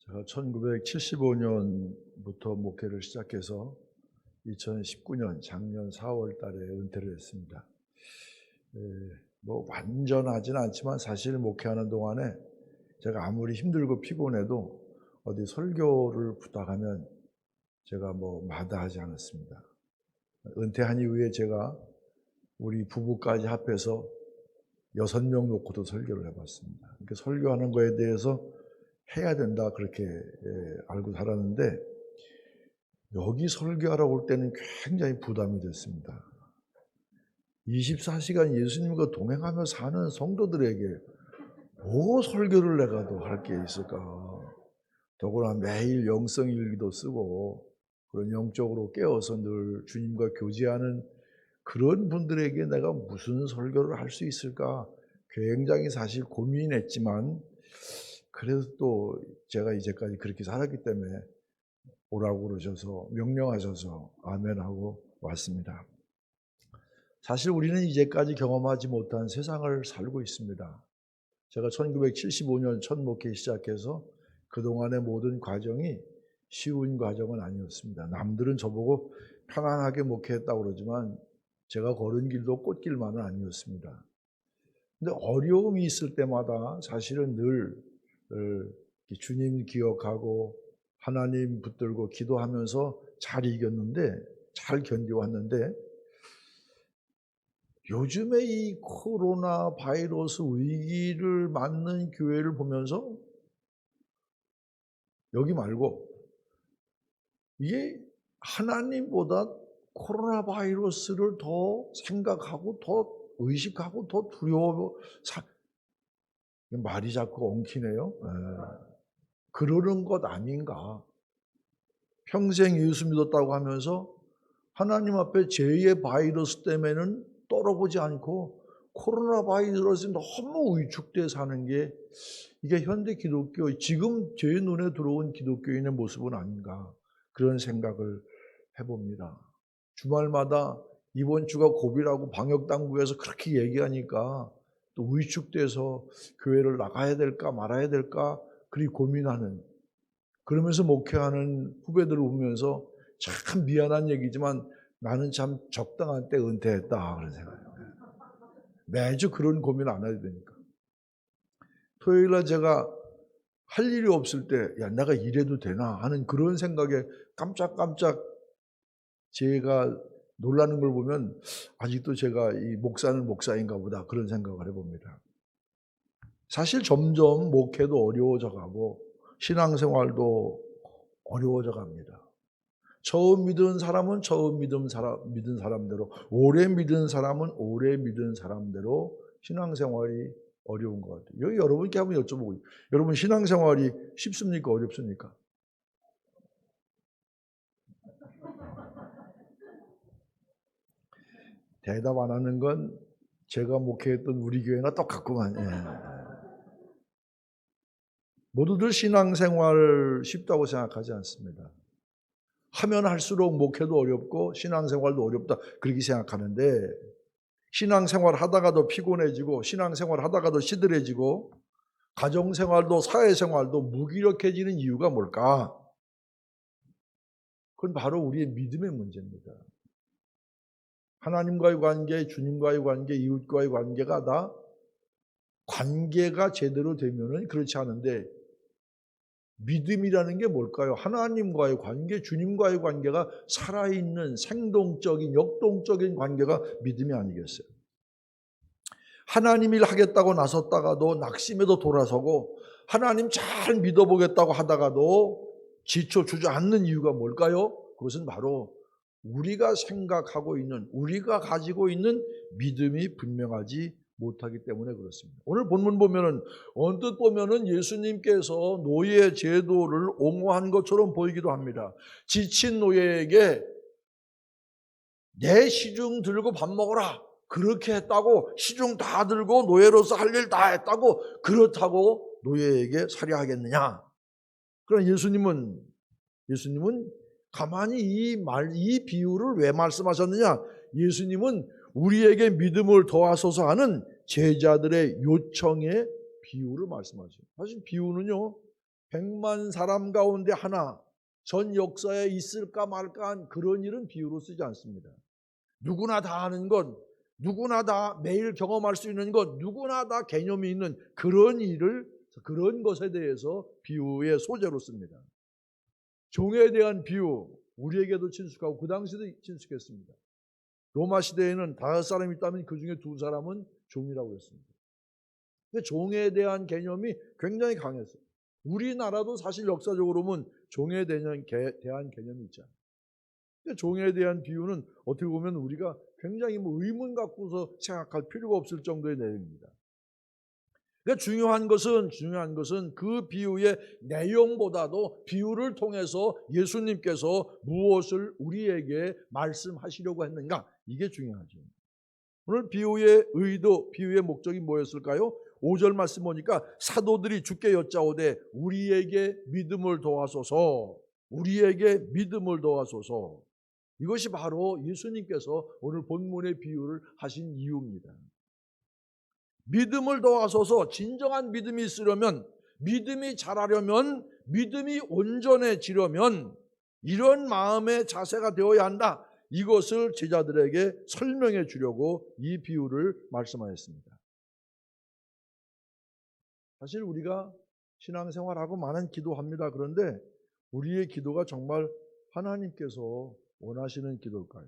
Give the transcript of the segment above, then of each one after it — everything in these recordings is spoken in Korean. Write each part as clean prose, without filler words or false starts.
제가 1975년부터 목회를 시작해서 2019년 작년 4월 달에 은퇴를 했습니다. 완전하진 않지만 사실 목회하는 동안에 제가 아무리 힘들고 피곤해도 어디 설교를 부탁하면 제가 마다하지 않았습니다. 은퇴한 이후에 제가 우리 부부까지 합해서 6명 놓고도 설교를 해봤습니다. 그러니까 설교하는 거에 대해서 해야 된다 그렇게 알고 살았는데 여기 설교하라고 올 때는 굉장히 부담이 됐습니다. 24시간 예수님과 동행하며 사는 성도들에게 뭐 설교를 내가도 할 게 있을까. 더구나 매일 영성일기도 쓰고 그런 영적으로 깨어서 늘 주님과 교제하는 그런 분들에게 내가 무슨 설교를 할 수 있을까 굉장히 사실 고민했지만 그래도 또 제가 이제까지 그렇게 살았기 때문에 오라고 그러셔서 명령하셔서 아멘하고 왔습니다. 사실 우리는 이제까지 경험하지 못한 세상을 살고 있습니다. 제가 1975년 첫 목회 시작해서 그동안의 모든 과정이 쉬운 과정은 아니었습니다. 남들은 저보고 편안하게 목회했다고 그러지만 제가 걸은 길도 꽃길만은 아니었습니다. 근데 어려움이 있을 때마다 사실은 늘 주님 기억하고 하나님 붙들고 기도하면서 잘 이겼는데, 잘 견뎌왔는데 요즘에 이 코로나 바이러스 위기를 맞는 교회를 보면서 여기 말고 이게 하나님보다 코로나 바이러스를 더 생각하고 더 의식하고 더 두려워 말이 자꾸 엉키네요. 그러는 것 아닌가. 평생 예수 믿었다고 하면서 하나님 앞에 제2의 바이러스 때문에는 떨어보지 않고 코로나 바이러스에 너무 위축돼 사는 게 이게 현대 기독교, 지금 제 눈에 들어온 기독교인의 모습은 아닌가 그런 생각을 해봅니다. 주말마다 이번 주가 고비라고 방역당국에서 그렇게 얘기하니까 또 위축돼서 교회를 나가야 될까 말아야 될까 그리 고민하는, 그러면서 목회하는 후배들을 보면서 참 미안한 얘기지만 나는 참 적당한 때 은퇴했다 그런 생각이에요. 매주 그런 고민 안 해야 되니까. 토요일날 제가 할 일이 없을 때 야 내가 이래도 되나 하는 그런 생각에 깜짝깜짝 제가 놀라는 걸 보면 아직도 제가 이 목사는 목사인가 보다 그런 생각을 해봅니다. 사실 점점 목회도 어려워져 가고 신앙생활도 어려워져 갑니다. 처음 믿은 사람은 처음 믿은 사람대로, 오래 믿은 사람은 오래 믿은 사람대로 신앙생활이 어려운 것 같아요. 여기 여러분께 한번 여쭤보고, 여러분 신앙생활이 쉽습니까? 어렵습니까? 대답 안 하는 건 제가 목회했던 우리 교회나 똑같구만. 모두들 신앙생활 쉽다고 생각하지 않습니다. 하면 할수록 목회도 어렵고 신앙생활도 어렵다 그렇게 생각하는데, 신앙생활 하다가도 피곤해지고 신앙생활 하다가도 시들해지고 가정생활도 사회생활도 무기력해지는 이유가 뭘까? 그건 바로 우리의 믿음의 문제입니다. 하나님과의 관계, 주님과의 관계, 이웃과의 관계가 다 관계가 제대로 되면은 그렇지 않은데 믿음이라는 게 뭘까요? 하나님과의 관계, 주님과의 관계가 살아있는 생동적인 역동적인 관계가 믿음이 아니겠어요? 하나님 일 하겠다고 나섰다가도 낙심해도 돌아서고 하나님 잘 믿어보겠다고 하다가도 지쳐 주저앉는 이유가 뭘까요? 그것은 바로 우리가 생각하고 있는, 우리가 가지고 있는 믿음이 분명하지 못하기 때문에 그렇습니다. 오늘 본문 보면은 언뜻 보면은 예수님께서 노예 제도를 옹호한 것처럼 보이기도 합니다. 지친 노예에게 내 시중 들고 밥 먹어라 그렇게 했다고, 시중 다 들고 노예로서 할 일 다 했다고 그렇다고 노예에게 살해하겠느냐? 그러나 예수님은 가만히 이 비유를 왜 말씀하셨느냐? 예수님은 우리에게 믿음을 더하소서 하는 제자들의 요청의 비유를 말씀하셔요. 사실 비유는요, 100만 사람 가운데 하나, 전 역사에 있을까 말까 한 그런 일은 비유로 쓰지 않습니다. 누구나 다 아는 것, 누구나 다 매일 경험할 수 있는 것, 누구나 다 개념이 있는 그런 일을, 그런 것에 대해서 비유의 소재로 씁니다. 종에 대한 비유, 우리에게도 친숙하고 그 당시도 친숙했습니다. 로마 시대에는 5사람이 있다면 그 중에 2사람은 종이라고 했습니다. 종에 대한 개념이 굉장히 강했어요. 우리나라도 사실 역사적으로 보면 종에 대한 개념이 있잖아요. 종에 대한 비유는 어떻게 보면 우리가 굉장히 의문 갖고서 생각할 필요가 없을 정도의 내용입니다. 그러니까 중요한 것은 그 비유의 내용보다도 비유를 통해서 예수님께서 무엇을 우리에게 말씀하시려고 했는가, 이게 중요하죠. 오늘 비유의 의도, 비유의 목적이 뭐였을까요? 5절 말씀 보니까 사도들이 주께 여짜오되 우리에게 믿음을 더하소서, 우리에게 믿음을 더하소서. 이것이 바로 예수님께서 오늘 본문의 비유를 하신 이유입니다. 믿음을 더하소서. 진정한 믿음이 있으려면, 믿음이 자라려면, 믿음이 온전해지려면 이런 마음의 자세가 되어야 한다. 이것을 제자들에게 설명해 주려고 이 비유를 말씀하였습니다. 사실 우리가 신앙생활하고 많은 기도합니다. 그런데 우리의 기도가 정말 하나님께서 원하시는 기도일까요?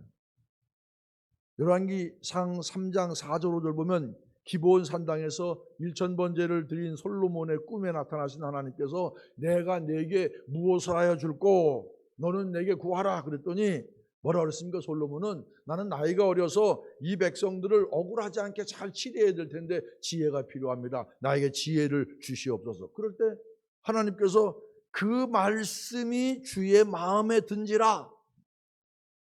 열왕기상 3장 4절 5절 보면 기브온 산당에서 1000번제를 드린 솔로몬의 꿈에 나타나신 하나님께서 내가 네게 무엇을 하여 줄꼬? 너는 내게 구하라. 그랬더니 뭐라 그랬습니까? 솔로몬은 나는 나이가 어려서 이 백성들을 억울하지 않게 잘 치료해야 될 텐데 지혜가 필요합니다. 나에게 지혜를 주시옵소서. 그럴 때 하나님께서 그 말씀이 주의 마음에 든지라.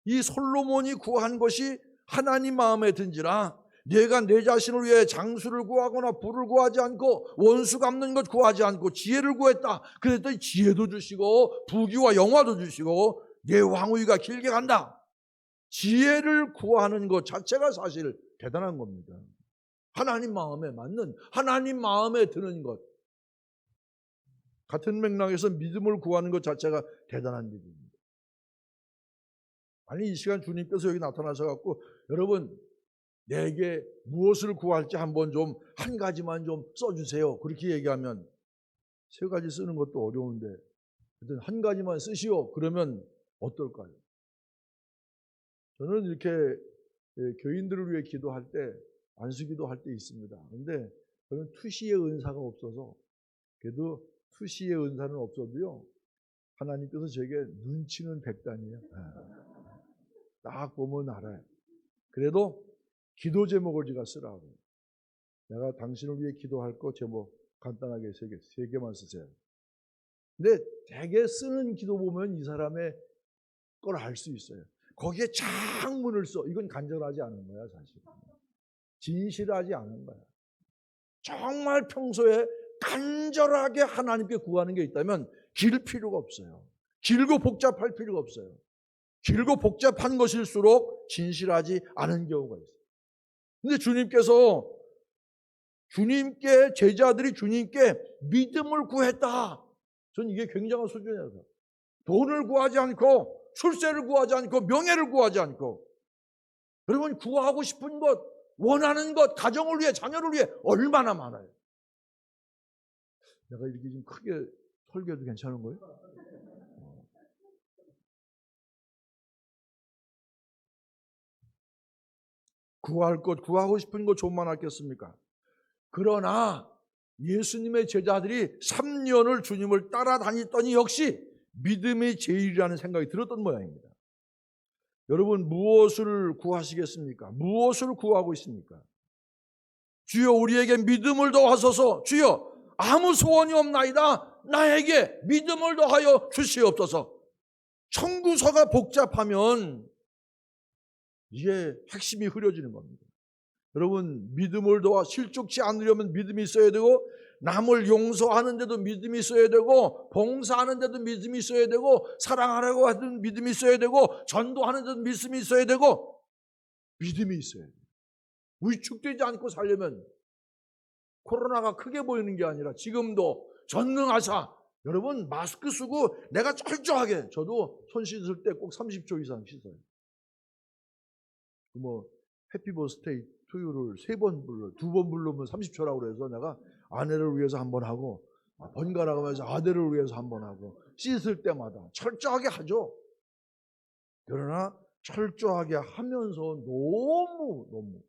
이 솔로몬이 구한 것이 하나님 마음에 든지라. 내가 내 자신을 위해 장수를 구하거나 부를 구하지 않고 원수 갚는 것 구하지 않고 지혜를 구했다. 그랬더니 지혜도 주시고 부귀와 영화도 주시고 내 왕위가 길게 간다. 지혜를 구하는 것 자체가 사실 대단한 겁니다. 하나님 마음에 맞는, 하나님 마음에 드는 것. 같은 맥락에서 믿음을 구하는 것 자체가 대단한 일입니다. 아니 이 시간 주님께서 여기 나타나셔서 여러분 내게 무엇을 구할지 한번 좀 한 가지만 좀 써주세요. 그렇게 얘기하면 3가지 쓰는 것도 어려운데 한 가지만 쓰시오. 그러면 어떨까요? 저는 이렇게 교인들을 위해 기도할 때 안수기도 할 때 있습니다. 그런데 저는 투시의 은사가 없어서, 그래도 투시의 은사는 없어도요 하나님께서 제게 눈치는 백단이에요. 딱 보면 알아요. 그래도 기도 제목을 제가 쓰라고. 내가 당신을 위해 기도할 거 제목 간단하게 3개만 쓰세요. 근데 대개 쓰는 기도 보면 이 사람의 걸 알 수 있어요. 거기에 장문을 써. 이건 간절하지 않은 거야 사실. 진실하지 않은 거야. 정말 평소에 간절하게 하나님께 구하는 게 있다면 길 필요가 없어요. 길고 복잡할 필요가 없어요. 길고 복잡한 것일수록 진실하지 않은 경우가 있어요. 근데 주님께 제자들이 주님께 믿음을 구했다. 저는 이게 굉장한 수준이에요. 돈을 구하지 않고 출세를 구하지 않고 명예를 구하지 않고, 여러분 구하고 싶은 것, 원하는 것, 가정을 위해 자녀를 위해 얼마나 많아요. 내가 이렇게 좀 크게 설교해도 괜찮은 거예요? 구할 것, 구하고 싶은 것 좀 많았겠습니까? 그러나 예수님의 제자들이 3년을 주님을 따라다녔더니 역시 믿음이 제일이라는 생각이 들었던 모양입니다. 여러분 무엇을 구하시겠습니까? 무엇을 구하고 있습니까? 주여 우리에게 믿음을 더하소서. 주여 아무 소원이 없나이다. 나에게 믿음을 더하여 주시옵소서. 청구서가 복잡하면 이게 핵심이 흐려지는 겁니다. 여러분 믿음을 더하 실족치 않으려면 믿음이 있어야 되고, 남을 용서하는 데도 믿음이 있어야 되고, 봉사하는 데도 믿음이 있어야 되고, 사랑하려고 하는 믿음이 있어야 되고, 전도하는 데도 믿음이 있어야 되고, 믿음이 있어야 돼요. 위축되지 않고 살려면 코로나가 크게 보이는 게 아니라 지금도 전능하사 여러분 마스크 쓰고 내가 철저하게, 저도 손 씻을 때 꼭 30초 이상 씻어요. 뭐 해피 버스데이 투유를 3번 불러, 2번 부르면 30초라고 그래서 내가 아내를 위해서 한 번 하고 번갈아 가면서 아들을 위해서 한 번 하고 씻을 때마다 철저하게 하죠. 그러나 철저하게 하면서 너무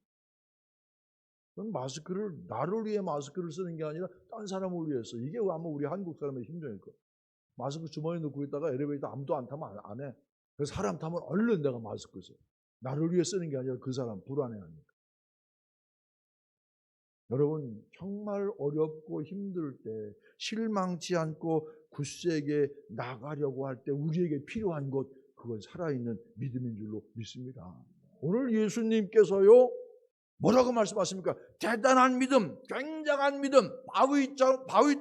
그건 마스크를, 나를 위해 마스크를 쓰는 게 아니라 딴 사람을 위해서. 이게 아마 우리 한국 사람의 심정일 거예요. 마스크 주머니에 넣고 있다가 엘리베이터 아무도 안 타면 안 해. 그래서 사람 타면 얼른 내가 마스크 써. 나를 위해 쓰는 게 아니라 그 사람 불안해하니까. 여러분 정말 어렵고 힘들 때, 실망치 않고 굳세게 나가려고 할 때 우리에게 필요한 것, 그건 살아있는 믿음인 줄로 믿습니다. 오늘 예수님께서요 뭐라고 말씀하십니까? 대단한 믿음, 굉장한 믿음, 바위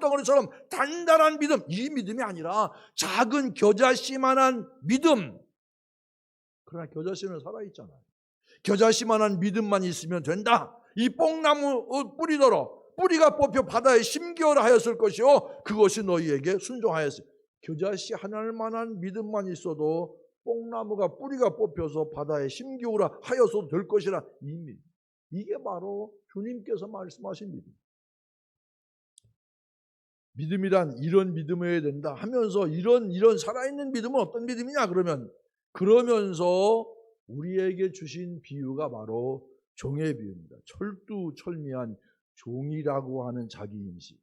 덩어리처럼 단단한 믿음, 이 믿음이 아니라 작은 겨자씨만한 믿음. 그러나 겨자씨는 살아있잖아요. 겨자씨만한 믿음만 있으면 된다. 이 뽕나무 뿌리더러 뿌리가 뽑혀 바다에 심기어라 하였을 것이요 그것이 너희에게 순종하였으니. 겨자씨 하나만한 믿음만 있어도 뽕나무가 뿌리가 뽑혀서 바다에 심기어라 하여서도 될 것이라. 이 믿음, 이게 바로 주님께서 말씀하신 믿음. 믿음이란 이런 믿음이어야 된다 하면서, 이런 살아있는 믿음은 어떤 믿음이냐 그러면서 우리에게 주신 비유가 바로 종의 비유입니다. 철두철미한 종이라고 하는 자기인식.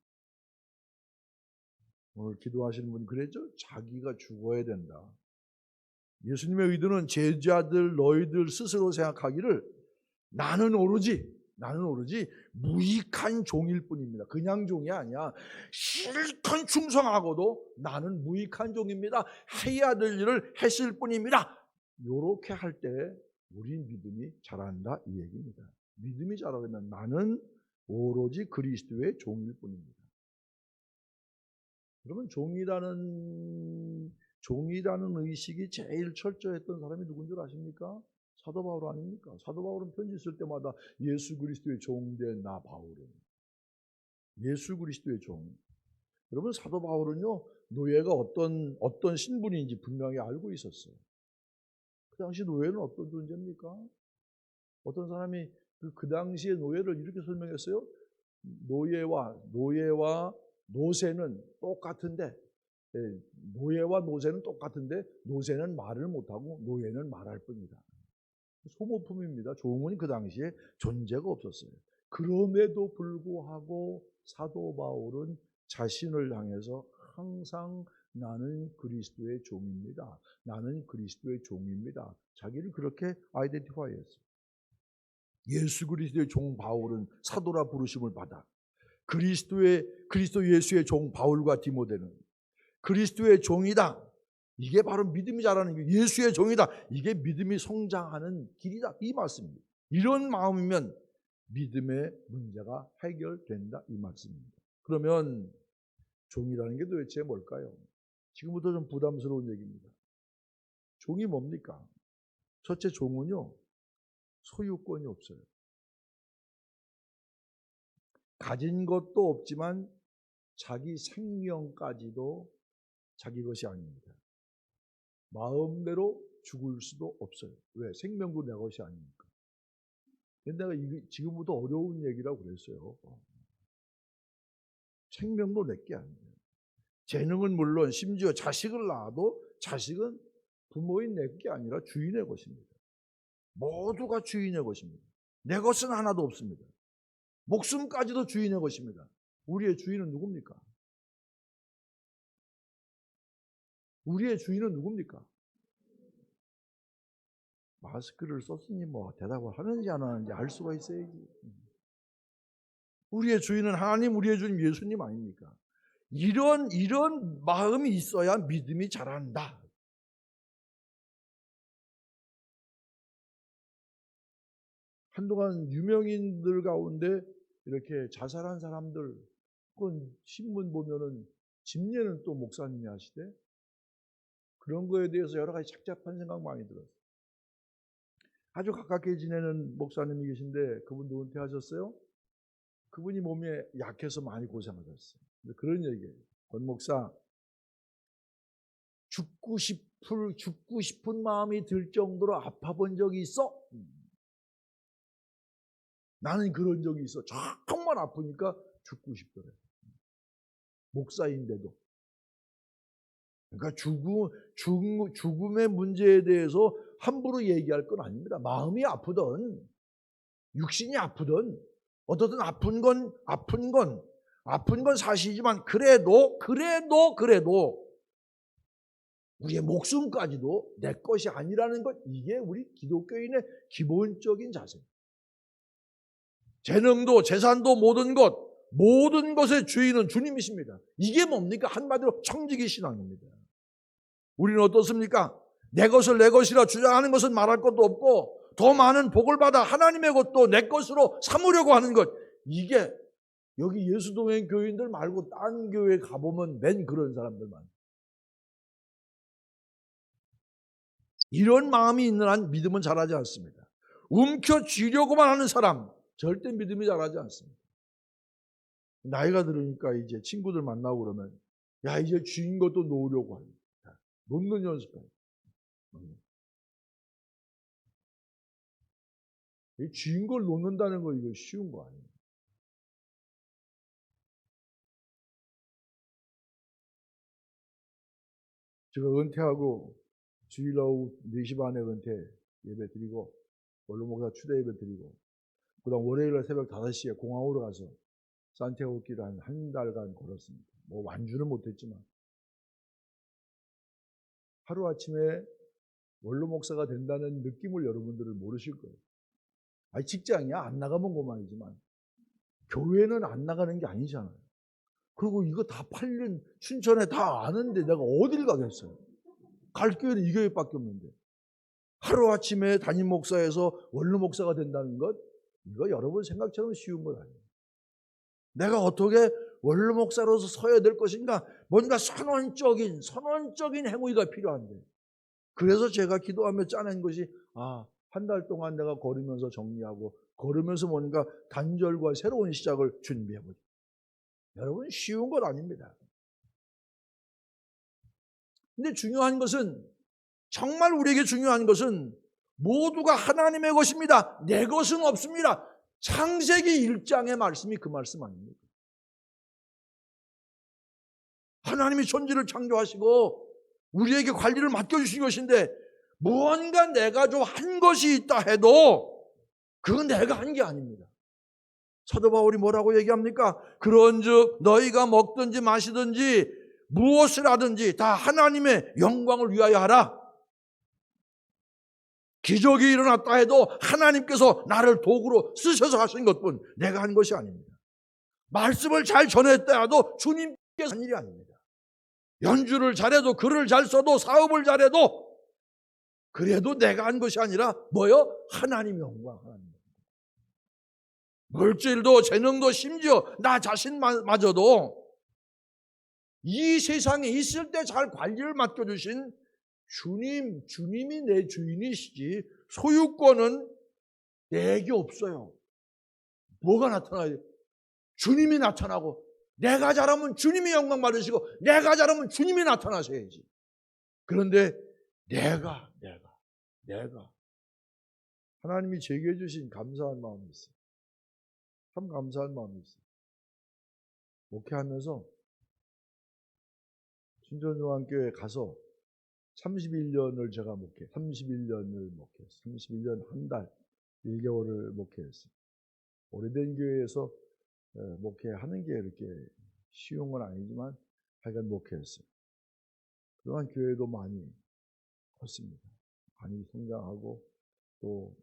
오늘 기도하시는 분이 그랬죠? 자기가 죽어야 된다. 예수님의 의도는 제자들 너희들 스스로 생각하기를 나는 오로지 무익한 종일 뿐입니다. 그냥 종이 아니야. 실컷 충성하고도 나는 무익한 종입니다. 해야 될 일을 했을 뿐입니다. 이렇게 할 때 우리 믿음이 자란다 이 얘기입니다. 믿음이 자라려면 나는 오로지 그리스도의 종일 뿐입니다. 그러면 종이라는 의식이 제일 철저했던 사람이 누군 줄 아십니까? 사도 바울 아닙니까? 사도 바울은 편지 쓸 때마다 예수 그리스도의 종된 나 바울은, 예수 그리스도의 종. 여러분 사도 바울은요 노예가 어떤 신분인지 분명히 알고 있었어요. 그 당시 노예는 어떤 존재입니까? 어떤 사람이 그 당시의 노예를 이렇게 설명했어요. 노예와 노새는 똑같은데, 노예와 노새는 똑같은데 노새는 말을 못하고 노예는 말할 뿐이다. 소모품입니다. 종은 그 당시에 존재가 없었어요. 그럼에도 불구하고 사도 바울은 자신을 향해서 항상 나는 그리스도의 종입니다. 나는 그리스도의 종입니다. 자기를 그렇게 아이덴티파이했어요. 예수 그리스도의 종 바울은 사도라 부르심을 받아 그리스도 예수의 종 바울과 디모데는 그리스도의 종이다. 이게 바로 믿음이 자라는 게, 예수의 종이다. 이게 믿음이 성장하는 길이다. 이 말씀입니다. 이런 마음이면 믿음의 문제가 해결된다. 이 말씀입니다. 그러면 종이라는 게 도대체 뭘까요? 지금부터 좀 부담스러운 얘기입니다. 종이 뭡니까? 첫째, 종은요 소유권이 없어요. 가진 것도 없지만 자기 생명까지도 자기 것이 아닙니다. 마음대로 죽을 수도 없어요. 왜? 생명도 내 것이 아니니까. 근데 내가 지금부터 어려운 얘기라고 그랬어요. 생명도 내 게 아니에요. 재능은 물론 심지어 자식을 낳아도 자식은 부모인 내 게 아니라 주인의 것입니다. 모두가 주인의 것입니다. 내 것은 하나도 없습니다. 목숨까지도 주인의 것입니다. 우리의 주인은 누굽니까? 우리의 주인은 누굽니까? 마스크를 썼으니 뭐 대답을 하는지 안 하는지 알 수가 있어야지. 우리의 주인은 하나님, 우리의 주님 예수님 아닙니까? 이런 마음이 있어야 믿음이 자란다. 한동안 유명인들 가운데 이렇게 자살한 사람들, 그건 신문 보면은 집례는 또 목사님이 하시대. 그런 거에 대해서 여러 가지 착잡한 생각 많이 들었어요. 아주 가깝게 지내는 목사님이 계신데 그분도 은퇴하셨어요. 그분이 몸에 약해서 많이 고생하셨어요. 그런 얘기예요. 권 목사, 죽고 싶은 마음이 들 정도로 아파본 적이 있어? 나는 그런 적이 있어. 정말 아프니까 죽고 싶더래. 목사인데도. 그러니까 죽음의 문제에 대해서 함부로 얘기할 건 아닙니다. 마음이 아프든 육신이 아프든 어떻든 아픈 건 사실이지만 그래도 우리의 목숨까지도 내 것이 아니라는 것, 이게 우리 기독교인의 기본적인 자세입니다. 재능도 재산도 모든 것의 주인은 주님이십니다. 이게 뭡니까? 한마디로 청지기 신앙입니다. 우리는 어떻습니까? 내 것이라 주장하는 것은 말할 것도 없고 더 많은 복을 받아 하나님의 것도 내 것으로 삼으려고 하는 것, 이게 여기 예수동행 교인들 말고 딴 교회 가보면 맨 그런 사람들 많아요. 이런 마음이 있는 한 믿음은 자라지 않습니다. 움켜쥐려고만 하는 사람 절대 믿음이 자라지 않습니다. 나이가 들으니까 이제 친구들 만나고 그러면 야, 이제 쥐인 것도 놓으려고 합니다. 놓는 연습해요. 쥐인 걸 놓는다는 거 이거 쉬운 거 아니에요. 제가 은퇴하고 주일 오후 4시 반에 은퇴 예배 드리고 원로목사 추대 예배 드리고 그다음 월요일날 새벽 5시에 공항으로 가서 산티아고 길을 한 달간 걸었습니다. 뭐 완주는 못했지만 하루아침에 원로 목사가 된다는 느낌을 여러분들은 모르실 거예요. 아니 직장이야 안 나가면 그만이지만 교회는 안 나가는 게 아니잖아요. 그리고 이거 다 8년 춘천에 다 아는데 내가 어딜 가겠어요. 갈 교회는 이 교회밖에 없는데 하루아침에 담임 목사에서 원로 목사가 된다는 것, 이거 여러분 생각처럼 쉬운 건 아니에요. 내가 어떻게 원로 목사로서 서야 될 것인가, 뭔가 선언적인 행위가 필요한데, 그래서 제가 기도하며 짜낸 것이 한 달 동안 내가 걸으면서 정리하고 걸으면서 뭔가 단절과 새로운 시작을 준비해보자. 여러분 쉬운 건 아닙니다. 근데 중요한 것은, 정말 우리에게 중요한 것은 모두가 하나님의 것입니다. 내 것은 없습니다. 창세기 1장의 말씀이 그 말씀 아닙니까? 하나님이 천지를 창조하시고 우리에게 관리를 맡겨주신 것인데 무언가 내가 좀 한 것이 있다 해도 그건 내가 한 게 아닙니다. 사도 바울이 뭐라고 얘기합니까? 그런즉 너희가 먹든지 마시든지 무엇을 하든지 다 하나님의 영광을 위하여 하라. 기적이 일어났다 해도 하나님께서 나를 도구로 쓰셔서 하신 것뿐, 내가 한 것이 아닙니다. 말씀을 잘 전했다 해도 주님께서 한 일이 아닙니다. 연주를 잘해도 글을 잘 써도 사업을 잘해도 그래도 내가 한 것이 아니라 뭐요? 하나님의 영광. 물질도 재능도 심지어 나 자신마저도 이 세상에 있을 때 잘 관리를 맡겨주신 주님이 내 주인이시지 소유권은 내게 없어요. 뭐가 나타나요? 주님이 나타나고, 내가 잘하면 주님이 영광 받으시고 내가 잘하면 주님이 나타나셔야지. 그런데 내가 하나님이 제게 해주신 감사한 마음이 있어요. 참 감사한 마음이 있어요. 목회하면서 신천요한교회 가서 31년을 제가 31년을 목회했어요. 31년 한 달 1개월을 목회했어요. 오래된 교회에서 목회하는 게 이렇게 쉬운 건 아니지만 하여간 목회했어요. 그동안 교회도 많이 컸습니다. 많이 성장하고 또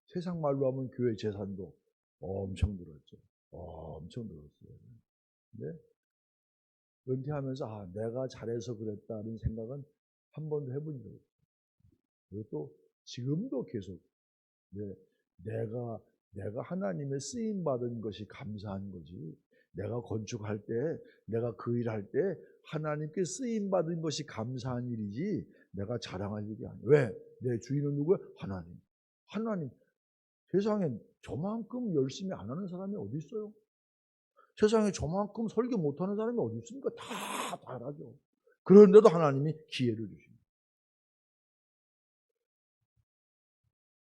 세상 말로 하면 교회 재산도 엄청 늘었죠. 엄청 늘었어요. 근데 은퇴하면서 내가 잘해서 그랬다는 생각은 한 번도 해본 적이 없어요. 그리고 또 지금도 계속 내가 하나님의 쓰임 받은 것이 감사한 거지. 내가 건축할 때, 내가 그 일할 때 하나님께 쓰임 받은 것이 감사한 일이지 내가 자랑할 일이 아니야. 왜? 내 주인은 누구야? 하나님. 세상에 저만큼 열심히 안 하는 사람이 어디 있어요? 세상에 저만큼 설교 못하는 사람이 어디 있습니까? 다 잘하죠. 그런데도 하나님이 기회를 주십니다.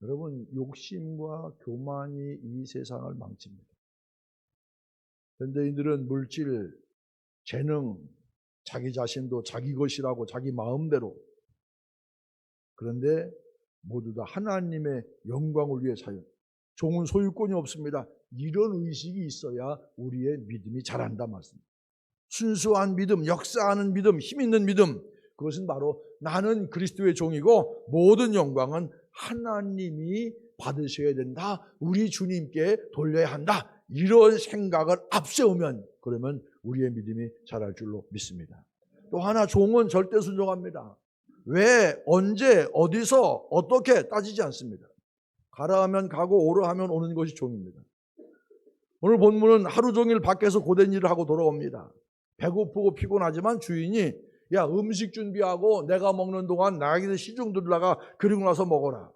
여러분, 욕심과 교만이 이 세상을 망칩니다. 현대인들은 물질, 재능, 자기 자신도 자기 것이라고 자기 마음대로, 그런데 모두 다 하나님의 영광을 위해 사요. 종은 소유권이 없습니다. 이런 의식이 있어야 우리의 믿음이 자란다 말씀입니다. 순수한 믿음, 역사하는 믿음, 힘 있는 믿음, 그것은 바로 나는 그리스도의 종이고 모든 영광은 하나님이 받으셔야 된다, 우리 주님께 돌려야 한다, 이런 생각을 앞세우면 그러면 우리의 믿음이 자랄 줄로 믿습니다. 또 하나, 종은 절대 순종합니다. 왜, 언제, 어디서, 어떻게 따지지 않습니다. 가라 하면 가고 오라 하면 오는 것이 종입니다. 오늘 본문은 하루 종일 밖에서 고된 일을 하고 돌아옵니다. 배고프고 피곤하지만 주인이 야, 음식 준비하고 내가 먹는 동안 나에게 시중 들다가 그리고 나서 먹어라.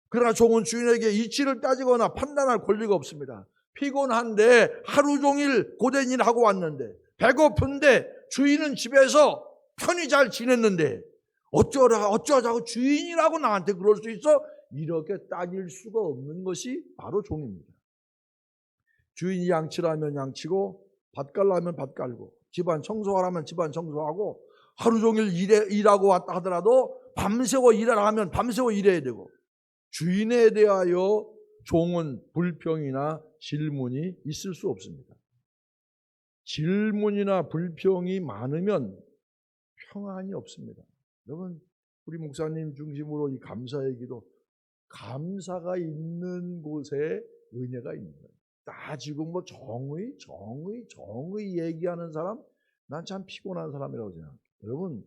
그러나 종은 주인에게 이치를 따지거나 판단할 권리가 없습니다. 피곤한데 하루 종일 고된 일을 하고 왔는데, 배고픈데 주인은 집에서 편히 잘 지냈는데 어쩌자고 주인이라고 나한테 그럴 수 있어? 이렇게 따질 수가 없는 것이 바로 종입니다. 주인이 양치라면 양치고 밭 갈라면 밭 갈고 집안 청소하라면 집안 청소하고 하루 종일 일하고 왔다 하더라도 밤새워 일하라 하면 밤새워 일해야 되고, 주인에 대하여 종은 불평이나 질문이 있을 수 없습니다. 질문이나 불평이 많으면 평안이 없습니다. 여러분, 우리 목사님 중심으로 이 감사의 기도, 감사가 있는 곳에 은혜가 있는 거예요. 따지고 뭐 정의 얘기하는 사람, 난 참 피곤한 사람이라고 생각해요. 여러분,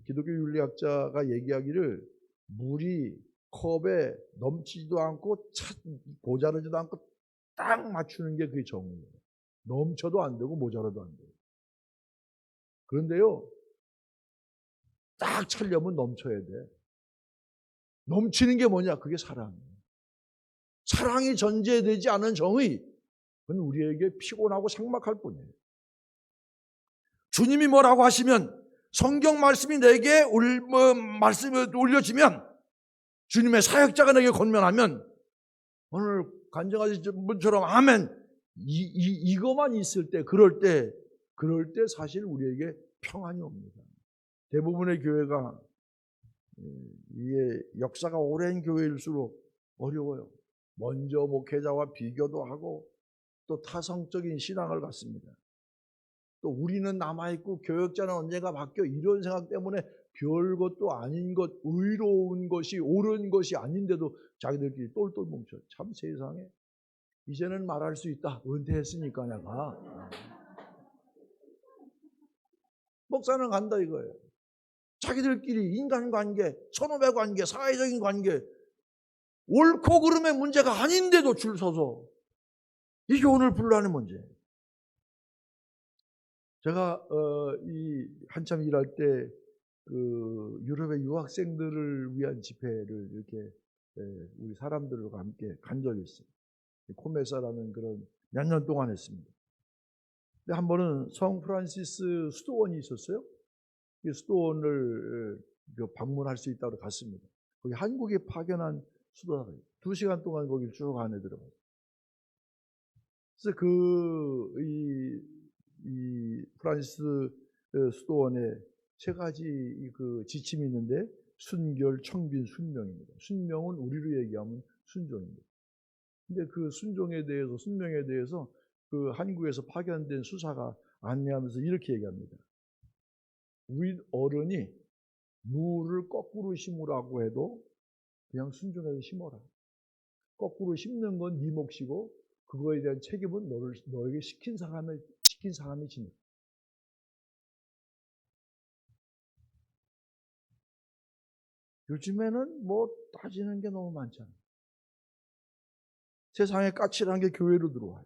기독교 윤리학자가 얘기하기를 물이 컵에 넘치지도 않고 모자르지도 않고 딱 맞추는 게 그게 정의예요. 넘쳐도 안 되고 모자라도 안 돼요. 그런데요, 딱 차려면 넘쳐야 돼. 넘치는 게 뭐냐? 그게 사랑이에요. 사랑이 전제되지 않은 정의, 그건 우리에게 피곤하고 삭막할 뿐이에요. 주님이 뭐라고 하시면, 성경 말씀이 내게 말씀이 올려지면, 주님의 사역자가 내게 권면하면 오늘 간증하신 분처럼 아멘, 이거만 있을 때, 그럴 때 사실 우리에게 평안이 옵니다. 대부분의 교회가 이게 역사가 오랜 교회일수록 어려워요. 먼저 목회자와 비교도 하고 또 타성적인 신앙을 갖습니다. 또 우리는 남아있고 교역자는 언젠가 바뀌어, 이런 생각 때문에 별것도 아닌 것, 의로운 것이 옳은 것이 아닌데도 자기들끼리 똘똘 뭉쳐. 참 세상에, 이제는 말할 수 있다, 은퇴했으니까 내가. 목사는 간다 이거예요. 자기들끼리 인간관계, 선후배 관계, 사회적인 관계, 옳고 그름의 문제가 아닌데도 줄 서서, 이게 오늘 분란의 문제예요. 제가 한참 일할 때 유럽의 유학생들을 위한 집회를 이렇게 우리 사람들과 함께 간 적이 있어요. 코메사라는 그런 몇 년 동안 했습니다. 근데 한 번은 성 프란시스 수도원이 있었어요. 이 수도원을 방문할 수 있다고 갔습니다. 거기 한국에 파견한 수도사가 2시간 동안 거기 쭉 안에 들어가요. 그래서 이 프란시스 수도원에 3가지 그 지침이 있는데, 순결, 청빈, 순명입니다. 순명은 우리로 얘기하면 순종입니다. 근데 그 순종에 대해서, 순명에 대해서 그 한국에서 파견된 수사가 안내하면서 이렇게 얘기합니다. 우리 어른이 무를 거꾸로 심으라고 해도 그냥 순종해서 심어라. 거꾸로 심는 건 네 몫이고 그거에 대한 책임은 너에게 시킨 사람이 지니. 요즘에는 뭐 따지는 게 너무 많잖아요. 세상에 까칠한 게 교회로 들어와요.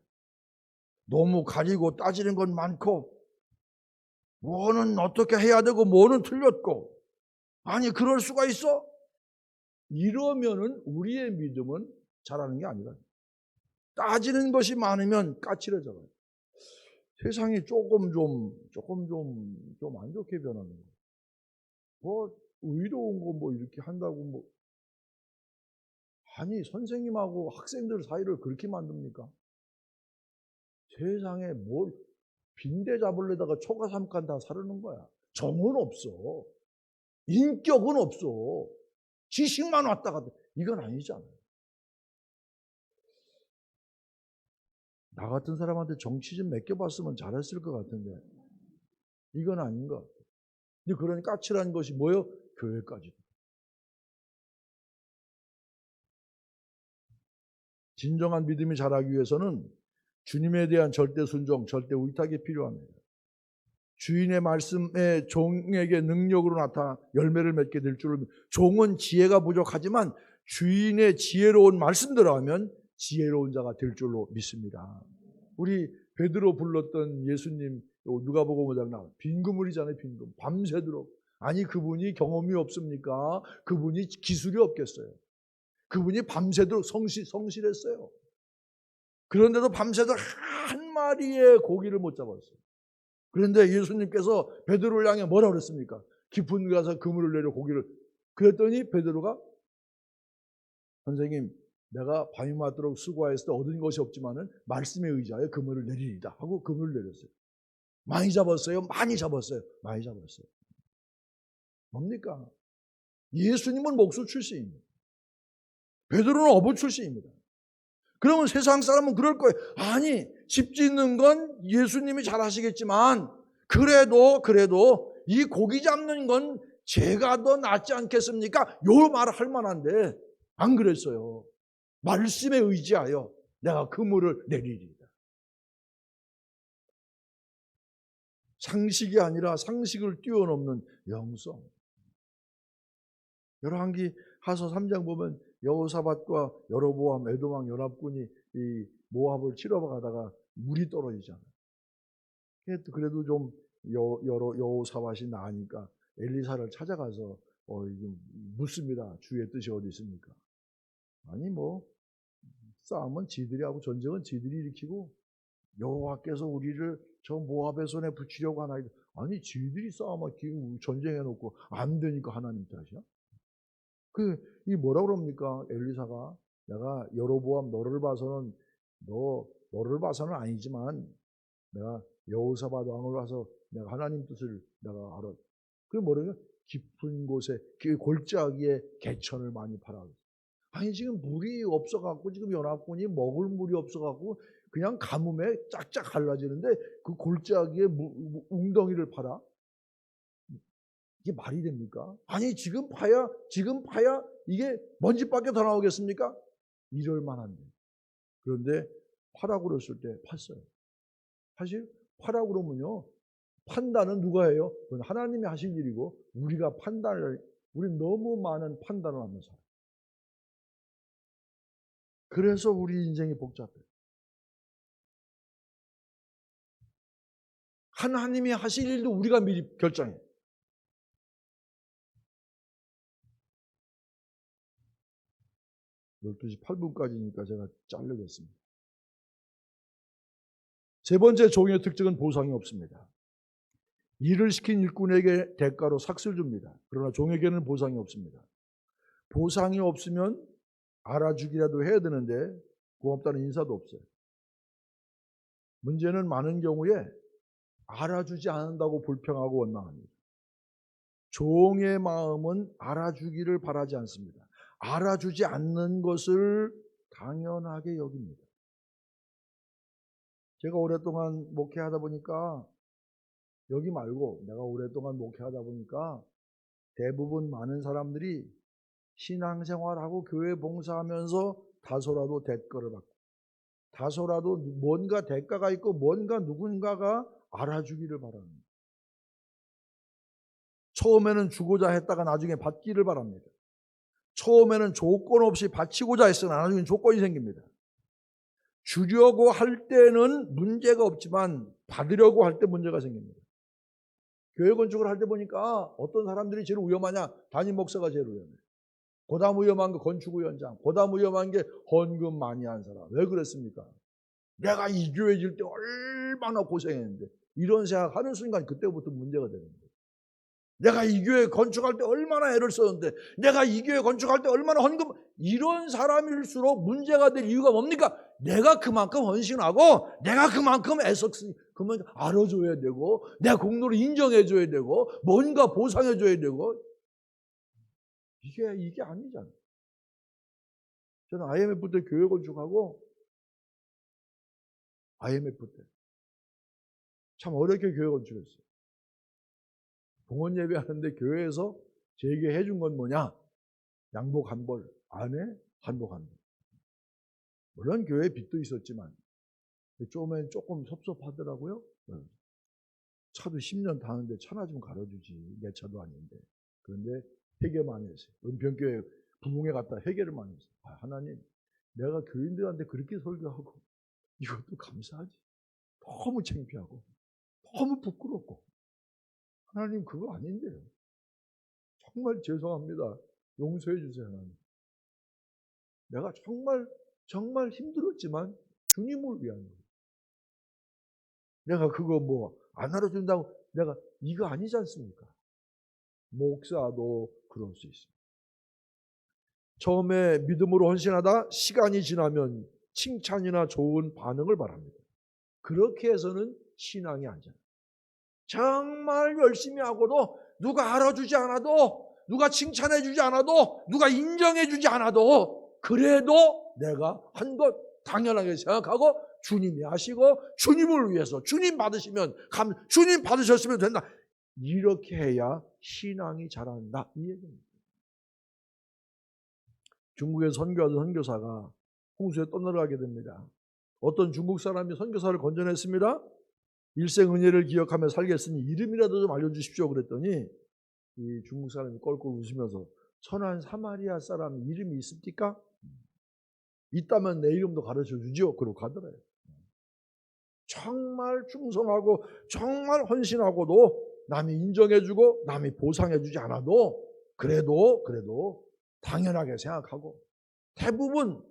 너무 가리고 따지는 건 많고, 뭐는 어떻게 해야 되고 뭐는 틀렸고, 아니 그럴 수가 있어? 이러면은 우리의 믿음은 자라는 게 아니라, 따지는 것이 많으면 까칠해져요. 세상이 조금 좀 안 좋게 변하는 거예요. 뭐 의로운 거 뭐 이렇게 한다고 뭐. 아니 선생님하고 학생들 사이를 그렇게 만듭니까? 세상에 뭘 빈대 잡으려다가 초가 삼간 다 사르는 거야. 정은 없어. 인격은 없어. 지식만 왔다 갔다. 이건 아니잖아요. 나 같은 사람한테 정치 좀 맡겨봤으면 잘했을 것 같은데 이건 아닌 것 같아요. 근데 그런 까칠한 것이 뭐예요? 교회까지도. 진정한 믿음이 자라기 위해서는 주님에 대한 절대 순종, 절대 의탁이 필요합니다. 주인의 말씀에 종에게 능력으로 나타나 열매를 맺게 될 줄을 종은 지혜가 부족하지만 주인의 지혜로운 말씀대로 하면 지혜로운 자가 될 줄로 믿습니다. 우리 베드로 불렀던 예수님 누가복음 5장 나와 빈그물이잖아요. 빈그물. 밤새도록. 아니 그분이 경험이 없습니까? 그분이 기술이 없겠어요. 그분이 밤새도록 성실했어요. 그런데도 밤새도록 한 마리의 고기를 못 잡았어요. 그런데 예수님께서 베드로를 향해 뭐라 그랬습니까? 깊은 데 가서 그물을 내려 고기를. 그랬더니 베드로가 선생님 내가 밤이 맞도록 수고하였을 때 얻은 것이 없지만은 말씀에 의지하여 그물을 내리리다 하고 그물을 내렸어요. 많이 잡았어요? 많이 잡았어요. 많이 잡았어요. 뭡니까? 예수님은 목수 출신입니다. 베드로는 어부 출신입니다. 그러면 세상 사람은 그럴 거예요. 아니 집 짓는 건 예수님이 잘 하시겠지만 그래도 이 고기 잡는 건 제가 더 낫지 않겠습니까? 요 말을 할 만한데 안 그랬어요. 말씀에 의지하여 내가 그물을 내리리다. 상식이 아니라 상식을 뛰어넘는 영성. 열왕기 하서 3장 보면 여호사밧과 여로보암 에돔왕 연합군이 이 모압을 치러 가다가 물이 떨어지잖아요. 그래도 좀 여호사밧이 나으니까 엘리사를 찾아가서 묻습니다. 주의 뜻이 어디 있습니까? 아니 뭐 싸움은 지들이 하고 전쟁은 지들이 일으키고 여호와께서 우리를 저 모압의 손에 붙이려고 하나이다. 아니 지들이 싸움하고 전쟁해놓고 안 되니까 하나님 탓이야? 이 뭐라 그럽니까? 엘리사가 내가 여로보암 너를 봐서는 아니지만 내가 여호사밧 왕을 와서 내가 하나님 뜻을 내가 알아. 그게 뭐래요? 깊은 곳에 그 골짜기에 개천을 많이 팔아. 아니 지금 물이 없어갖고 지금 연합군이 먹을 물이 없어갖고 그냥 가뭄에 짝짝 갈라지는데 그 골짜기에 웅덩이를 팔아? 이게 말이 됩니까? 아니 지금 파야 이게 먼지밖에 더 나오겠습니까? 이럴 만한데. 그런데 파라고 그랬을 때 팠어요. 사실 파라고 그러면요. 판단은 누가 해요? 그건 하나님이 하실 일이고 우리가 우리 너무 많은 판단을 하면서. 그래서 우리 인생이 복잡해요. 하나님이 하실 일도 우리가 미리 결정해요. 12시 8분까지니까 제가 자르겠습니다. 세 번째 종의 특징은 보상이 없습니다. 일을 시킨 일꾼에게 대가로 삭슬 줍니다. 그러나 종에게는 보상이 없습니다. 보상이 없으면 알아주기라도 해야 되는데 고맙다는 인사도 없어요. 문제는 많은 경우에 알아주지 않는다고 불평하고 원망합니다. 종의 마음은 알아주기를 바라지 않습니다. 알아주지 않는 것을 당연하게 여깁니다. 제가 오랫동안 목회하다 보니까 여기 말고 내가 오랫동안 목회하다 보니까 대부분 많은 사람들이 신앙생활하고 교회 봉사하면서 다소라도 대가를 받고 다소라도 뭔가 대가가 있고 뭔가 누군가가 알아주기를 바랍니다. 처음에는 주고자 했다가 나중에 받기를 바랍니다. 처음에는 조건 없이 바치고자 했으나 나중에 조건이 생깁니다. 주려고 할 때는 문제가 없지만 받으려고 할 때 문제가 생깁니다. 교회 건축을 할 때 보니까 어떤 사람들이 제일 위험하냐? 담임 목사가 제일 위험해요. 그다음 위험한 게 건축위원장, 그다음 위험한 게 헌금 많이 한 사람. 왜 그랬습니까? 내가 이 교회 질 때 얼마나 고생했는데 이런 생각하는 순간 그때부터 문제가 되는 거예요. 내가 이 교회 건축할 때 얼마나 애를 썼는데, 내가 이 교회 건축할 때 얼마나 헌금, 이런 사람일수록 문제가 될 이유가 뭡니까? 내가 그만큼 헌신하고 내가 그만큼 애썼으니 그러면 알아줘야 되고 내 공로를 인정해줘야 되고 뭔가 보상해줘야 되고, 이게 아니잖아요. 저는 IMF 때 교회 건축하고 IMF 때 참 어렵게 교회 건축했어요. 봉헌 예배하는데 교회에서 제게 해준 건 뭐냐? 양복 한 벌, 안에 한복 한 벌. 물론 교회에 빚도 있었지만 처음엔 조금 섭섭하더라고요. 차도 10년 타는데 차나 좀 갈아주지. 내 차도 아닌데. 그런데 회개 많이 했어요. 은평교회 부흥회 갔다 회개를 많이 했어요. 하나님, 내가 교인들한테 그렇게 설교하고 이것도 감사하지. 너무 창피하고 너무 부끄럽고. 하나님, 그거 아닌데요. 정말 죄송합니다. 용서해 주세요, 하나님. 내가 정말 힘들었지만 주님을 위한 거예요. 내가 그거 뭐 안 알아준다고 내가 이거 아니지 않습니까? 목사도 그럴 수 있습니다. 처음에 믿음으로 헌신하다 시간이 지나면 칭찬이나 좋은 반응을 바랍니다. 그렇게 해서는 신앙이 아니잖아요. 정말 열심히 하고도 누가 알아주지 않아도, 누가 칭찬해주지 않아도, 누가 인정해주지 않아도, 그래도 내가 한 것 당연하게 생각하고 주님이 하시고 주님을 위해서 주님 받으시면 주님 받으셨으면 된다. 이렇게 해야 신앙이 자란다, 이 얘기입니다. 중국에 선교하던 선교사가 홍수에 떠내려가게 됩니다. 어떤 중국 사람이 선교사를 건져냈습니다. 일생 은혜를 기억하며 살겠으니 이름이라도 좀 알려주십시오 그랬더니 이 중국 사람이 껄껄 웃으면서 선한 사마리아 사람 이름이 있습니까? 있다면 내 이름도 가르쳐 주죠. 그러고 가더래요. 정말 충성하고 정말 헌신하고도 남이 인정해주고 남이 보상해주지 않아도 그래도 당연하게 생각하고 대부분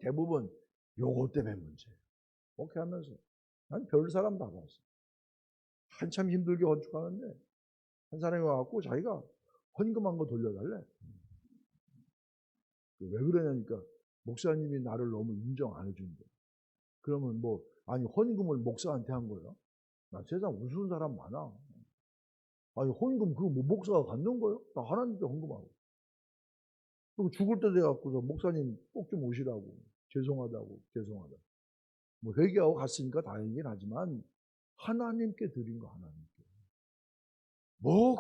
요것 때문에 문제예요. 그렇게 하면서 난 별 사람 다 봤어. 한참 힘들게 건축하는데 한 사람이 와갖고 자기가 헌금한 거 돌려달래. 왜 그러냐니까 목사님이 나를 너무 인정 안 해준대. 그러면 아니 헌금을 목사한테 한 거야? 나 세상 우스운 사람 많아. 아니 헌금 그거 목사가 갖는 거예요? 나 하나님께 헌금하고. 그리고 죽을 때 돼갖고서 목사님 꼭 좀 오시라고. 죄송하다. 회개하고 갔으니까 다행이긴 하지만 하나님께 드린 거 하나님께.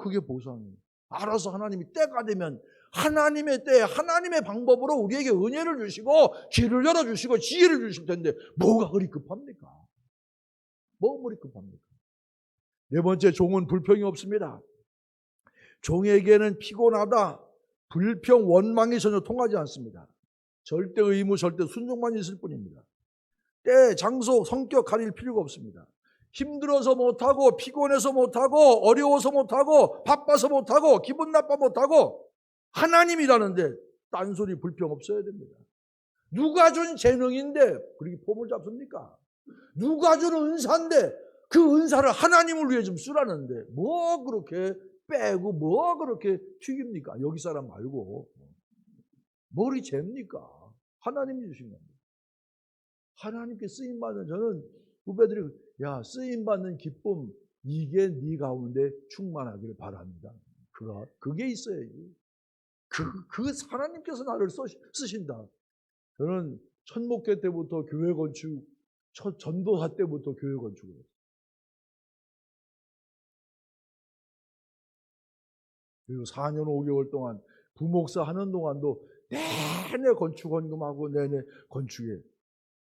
그게 보상이에요. 알아서 하나님이 때가 되면 하나님의 때에 하나님의 방법으로 우리에게 은혜를 주시고 길을 열어주시고 지혜를 주실 텐데 뭐가 그리 급합니까? 뭐가 그리 급합니까? 네 번째, 종은 불평이 없습니다. 종에게는 피곤하다, 불평, 원망이 전혀 통하지 않습니다. 절대 의무, 절대 순종만 있을 뿐입니다. 때, 장소, 성격 가릴 필요가 없습니다. 힘들어서 못하고 피곤해서 못하고 어려워서 못하고 바빠서 못하고 기분 나빠 못하고 하나님이라는데 딴소리 불평 없어야 됩니다. 누가 준 재능인데 그렇게 폼을 잡습니까? 누가 준 은사인데 그 은사를 하나님을 위해 좀 쓰라는데 뭐 그렇게 빼고 뭐 그렇게 튀깁니까? 여기 사람 말고 머리 잽니까? 하나님이 주신 겁니다. 하나님께 쓰임받는, 저는 후배들이 쓰임받는 기쁨 이게 네 가운데 충만하기를 바랍니다. 그게 있어야지. 그 하나님께서 나를 쓰신다. 저는 첫 목회 때부터 교회 건축, 첫 전도사 때부터 교회 건축을 했어요. 그리고 4년 5개월 동안 부목사 하는 동안도 내내 건축 헌금하고 내내 건축에.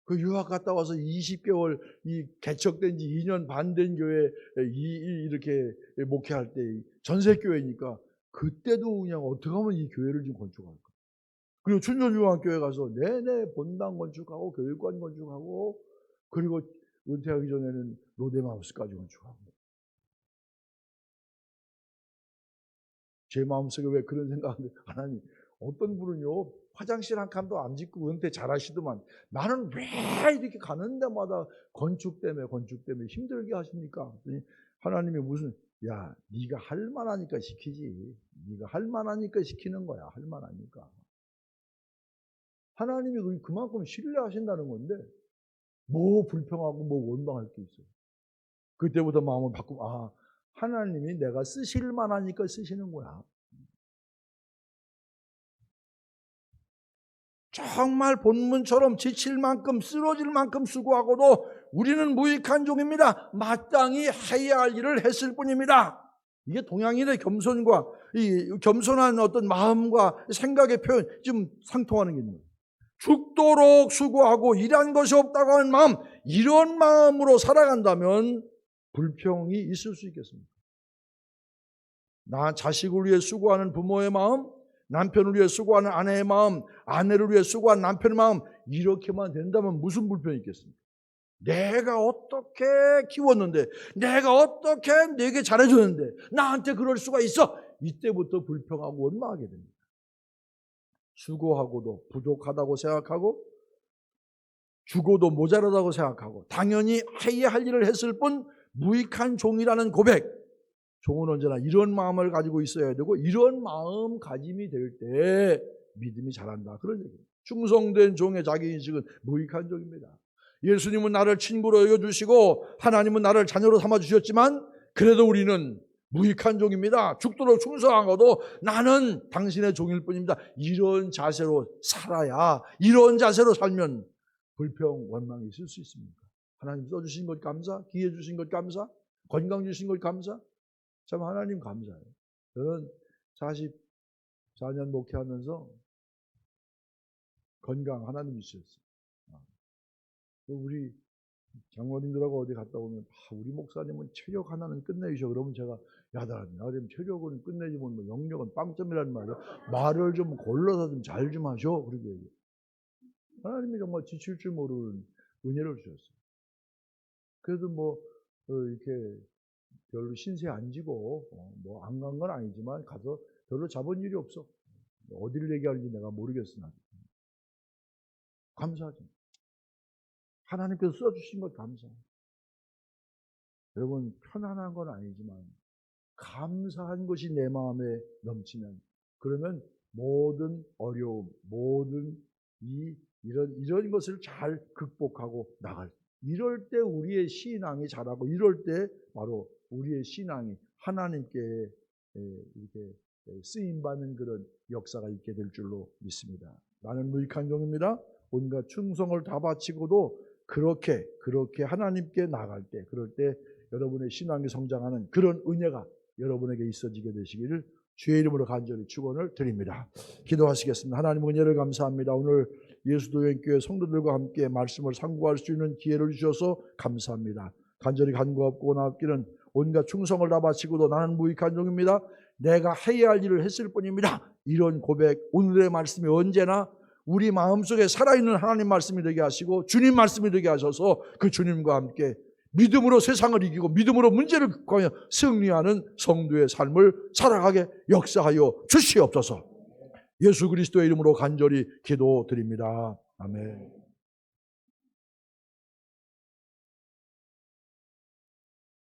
그 유학 갔다 와서 20개월 이 개척된 지 2년 반 된 교회 이렇게 목회할 때 전세교회니까 그때도 그냥 어떻게 하면 이 교회를 좀 건축할까. 그리고 춘천중앙교회 가서 내내 본당 건축하고 교육관 건축하고 그리고 은퇴하기 전에는 롯데마우스까지 건축하고. 제 마음속에 왜 그런 생각하는데 하나님 어떤 분은요, 화장실 한 칸도 안 짓고 은퇴 잘하시더만 나는 왜 이렇게 가는 데마다 건축 때문에 힘들게 하십니까? 하나님이 무슨, 야, 네가 할 만하니까 시키지. 네가 할 만하니까 시키는 거야. 할 만하니까. 하나님이 그만큼 신뢰하신다는 건데 뭐 불평하고 뭐 원망할 게 있어요. 그때부터 마음을 바꾸고, 아, 하나님이 내가 쓰실 만하니까 쓰시는 거야. 정말 본문처럼 지칠 만큼 쓰러질 만큼 수고하고도 우리는 무익한 종입니다. 마땅히 해야 할 일을 했을 뿐입니다. 이게 동양인의 겸손과 이 겸손한 어떤 마음과 생각의 표현 좀 상통하는 게 있는 거예요. 죽도록 수고하고 일한 것이 없다고 하는 마음, 이런 마음으로 살아간다면 불평이 있을 수 있겠습니까? 나 자식을 위해 수고하는 부모의 마음, 남편을 위해 수고하는 아내의 마음, 아내를 위해 수고하는 남편의 마음, 이렇게만 된다면 무슨 불평이 있겠습니까? 내가 어떻게 키웠는데, 내가 어떻게 내게 잘해줬는데 나한테 그럴 수가 있어? 이때부터 불평하고 원망하게 됩니다. 수고하고도 부족하다고 생각하고 죽어도 모자라다고 생각하고 당연히 해야 할 일을 했을 뿐 무익한 종이라는 고백, 종은 언제나 이런 마음을 가지고 있어야 되고 이런 마음가짐이 될 때 믿음이 자란다, 그런 얘기입니다. 충성된 종의 자기인식은 무익한 종입니다. 예수님은 나를 친구로 여겨주시고 하나님은 나를 자녀로 삼아주셨지만 그래도 우리는 무익한 종입니다. 죽도록 충성하고도 나는 당신의 종일 뿐입니다. 이런 자세로 살아야, 이런 자세로 살면 불평, 원망이 있을 수 있습니까? 하나님 써주신 것 감사, 기회 주신 것 감사, 건강 주신 것 감사, 참 하나님 감사해요. 저는 44년 목회하면서 건강 하나님이 주셨어요. 우리 장로님들하고 어디 갔다 오면 우리 목사님은 체력 하나는 끝내주셔. 그러면 제가 나름 체력은 끝내주면 뭐 영력은 빵점이라는 말이에요. 말을 좀 골라서 좀 잘 좀 하셔. 그렇게 얘기해요. 하나님이 정말 지칠 줄 모르는 은혜를 주셨어요. 그래도 뭐 이렇게 별로 신세 안 지고 뭐 안 간 건 아니지만 가서 별로 잡은 일이 없어. 어디를 얘기하는지 내가 모르겠으나 감사하죠. 하나님께서 써주신 것 감사해요. 여러분, 편안한 건 아니지만 감사한 것이 내 마음에 넘치면, 그러면 모든 어려움, 모든 이런 것을 잘 극복하고 나갈, 이럴 때 우리의 신앙이 자라고, 이럴 때 바로 우리의 신앙이 하나님께 이렇게 쓰임받는 그런 역사가 있게 될 줄로 믿습니다. 나는 무익한 종입니다. 온갖 충성을 다 바치고도 그렇게 하나님께 나갈 때, 그럴 때 여러분의 신앙이 성장하는 그런 은혜가 여러분에게 있어지게 되시기를 주의 이름으로 간절히 축원을 드립니다. 기도하시겠습니다. 하나님, 은혜를 감사합니다. 오늘 예수도연교회 성도들과 함께 말씀을 상고할 수 있는 기회를 주셔서 감사합니다. 간절히 간구하고 나옵기는 온갖 충성을 다 바치고도 나는 무익한 종입니다. 내가 해야 할 일을 했을 뿐입니다. 이런 고백, 오늘의 말씀이 언제나 우리 마음속에 살아있는 하나님 말씀이 되게 하시고 주님 말씀이 되게 하셔서 그 주님과 함께 믿음으로 세상을 이기고 믿음으로 문제를 극복하며 승리하는 성도의 삶을 살아가게 역사하여 주시옵소서. 예수 그리스도의 이름으로 간절히 기도드립니다. 아멘.